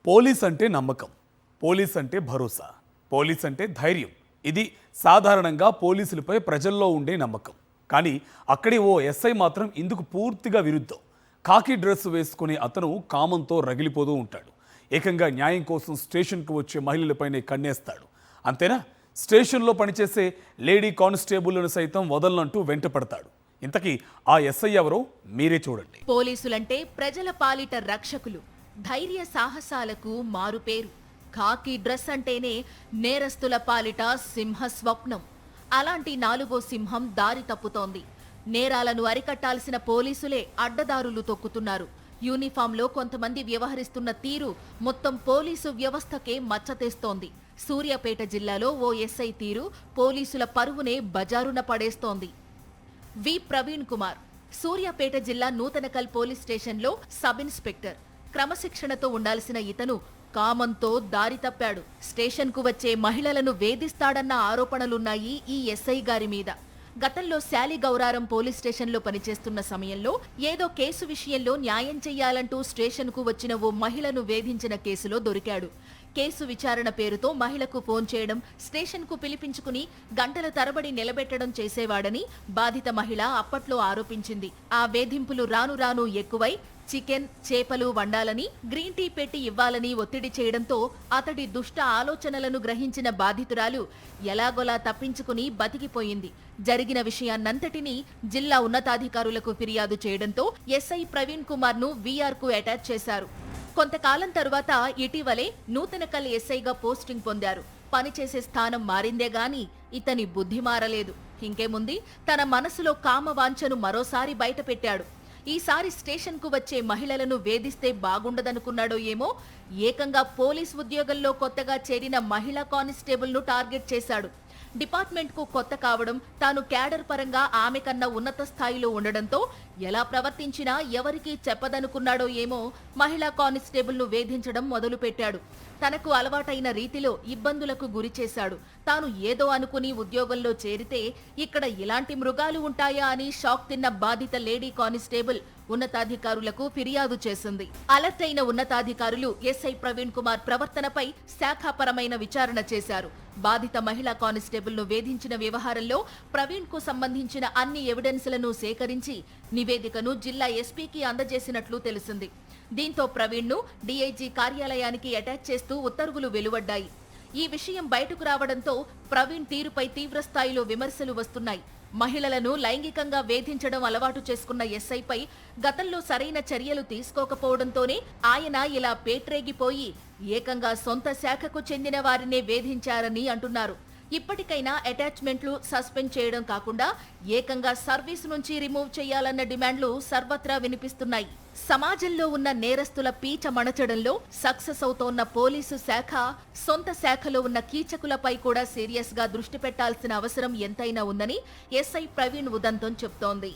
Police అంటే నమ్మకం, police అంటే భరోసా, పోలీస్ అంటే ధైర్యం. ఇది సాధారణంగా పోలీసులపై ప్రజల్లో ఉండే నమ్మకం. కానీ అక్కడి ఓ ఎస్ఐ మాత్రం ఇందుకు పూర్తిగా విరుద్ధం. కాకి డ్రెస్ వేసుకునే అతను కామంతో రగిలిపోతూ ఉంటాడు. ఏకంగా న్యాయం కోసం స్టేషన్కు వచ్చే మహిళలపైనే కన్నేస్తాడు. అంతేనా, స్టేషన్లో పనిచేసే లేడీ కానిస్టేబుల్ను సైతం వదలనంటూ వెంట పడతాడు. ఇంతకీ ఆ ఎస్ఐ ఎవరో మీరే చూడండి. పోలీసులంటే ప్రజల పాలిట రక్షకులు, ధైర్య సాహసాలకు మారుపేరు. ఖాకీ డ్రెస్ అంటేనే నేరస్తుల పాలిట సింహ స్వప్నం. అలాంటి నాలుగో సింహం దారి తప్పుతోంది. నేరాలను అరికట్టాల్సిన పోలీసులే అడ్డదారులు తొక్కుతున్నారు. యూనిఫామ్లో కొంతమంది వ్యవహరిస్తున్న తీరు మొత్తం పోలీసు వ్యవస్థకే మచ్చతేస్తోంది. సూర్యాపేట జిల్లాలో ఓ ఎస్ఐ తీరు పోలీసుల పరువునే బజారున పడేస్తోంది. వి ప్రవీణ్ కుమార్ సూర్యాపేట జిల్లా నూతనకల్ పోలీస్ స్టేషన్లో సబ్ ఇన్స్పెక్టర్. క్రమశిక్షణతో ఉండాల్సిన ఇతను కామంతో దారి తప్పాడు. స్టేషన్కు వచ్చే మహిళలను వేధిస్తాడన్న ఆరోపణలున్నాయి ఈ ఎస్ఐ గారి మీద. గతంలో శాలిగౌరారం పోలీస్ స్టేషన్లో పనిచేస్తున్న సమయంలో ఏదో కేసు విషయంలో న్యాయం చెయ్యాలంటూ స్టేషన్కు వచ్చిన ఓ మహిళను వేధించిన కేసులో దొరికాడు. కేసు విచారణ పేరుతో మహిళకు ఫోన్ చేయడం, స్టేషన్కు పిలిపించుకుని గంటల తరబడి నిలబెట్టడం చేసేవాడని బాధిత మహిళ అప్పట్లో ఆరోపించింది. ఆ వేధింపులు రాను రాను ఎక్కువై చికెన్, చేపలు వండాలని, గ్రీన్ టీ పెట్టి ఇవ్వాలని ఒత్తిడి చేయడంతో అతడి దుష్ట ఆలోచనలను గ్రహించిన బాధితురాలు ఎలాగోలా తప్పించుకుని బతికిపోయింది. జరిగిన విషయాన్నంతటినీ జిల్లా ఉన్నతాధికారులకు ఫిర్యాదు చేయడంతో ఎస్ఐ ప్రవీణ్ కుమార్ ను వీఆర్కు అటాచ్ చేశారు. కొంతకాలం తరువాత ఇటీవలే నూతనకల్ ఎస్ఐగా పోస్టింగ్ పొందారు. పనిచేసే స్థానం మారిందే గాని ఇతని బుద్ధి మారలేదు. ఇంకేముంది, తన మనసులో కామవాంఛను మరోసారి బయటపెట్టాడు. ఈసారి స్టేషన్కు వచ్చే మహిళలను వేధిస్తే బాగుండదనుకున్నాడో ఏమో, ఏకంగా పోలీస్ ఉద్యోగంలో కొత్తగా చేరిన మహిళా కానిస్టేబుల్ను టార్గెట్ చేశాడు. డిపార్ట్మెంట్కు కొత్త కావడం, తాను క్యాడర్ పరంగా ఆమె కన్నా ఉన్నత స్థాయిలో ఉండడంతో ఎలా ప్రవర్తించినా ఎవరికీ చెప్పదనుకున్నాడో ఏమో, మహిళా కానిస్టేబుల్ను వేధించడం మొదలుపెట్టాడు. తనకు అలవాటైన రీతిలో ఇబ్బందులకు గురి చేశాడు. తాను ఏదో అనుకుని ఉద్యోగంలో చేరితే ఇక్కడ ఇలాంటి మృగాలు ఉంటాయా అని షాక్ తిన్న బాధిత లేడీ కానిస్టేబుల్ ఉన్నతాధికారులకు ఫిర్యాదు చేసింది. అలర్ట్ అయిన ఉన్నతాధికారులు ఎస్ఐ ప్రవీణ్ కుమార్ ప్రవర్తనపై శాఖాపరమైన విచారణ చేశారు. బాధిత మహిళా కానిస్టేబుల్ ను వేధించిన వ్యవహారంలో ప్రవీణ్ కు సంబంధించిన అన్ని ఎవిడెన్స్లను సేకరించి నివేదికను జిల్లా ఎస్పీకి అందజేసినట్లు తెలిసింది. దీంతో ప్రవీణ్ ను డీఐజీ కార్యాలయానికి అటాచ్ చేస్తూ ఉత్తర్వులు వెలువడ్డాయి. ఈ విషయం బయటకు రావడంతో ప్రవీణ్ తీరుపై తీవ్రస్థాయిలో విమర్శలు వస్తున్నాయి. మహిళలను లైంగికంగా వేధించడం అలవాటు చేసుకున్న ఎస్ఐపై గతంలో సరైన చర్యలు తీసుకోకపోవడంతోనే ఆయన ఇలా పేట్రేగిపోయి ఏకంగా సొంత శాఖకు చెందిన వారినే వేధించారని అంటున్నారు. ఇప్పటికైనా అటాచ్మెంట్లు సస్పెండ్ చేయడం కాకుండా ఏకంగా సర్వీస్ నుంచి రిమూవ్ చేయాలన్న డిమాండ్లు సర్వత్రా వినిపిస్తున్నాయి. సమాజంలో ఉన్న నేరస్తుల పీచ మణచడంలో సక్సెస్ అవుతోన్న పోలీసు శాఖ సొంత శాఖలో ఉన్న కీచకులపై కూడా సీరియస్ గా దృష్టి పెట్టాల్సిన అవసరం ఎంతైనా ఉందని ఎస్ఐ ప్రవీణ్ ఉదంతం చెప్తోంది.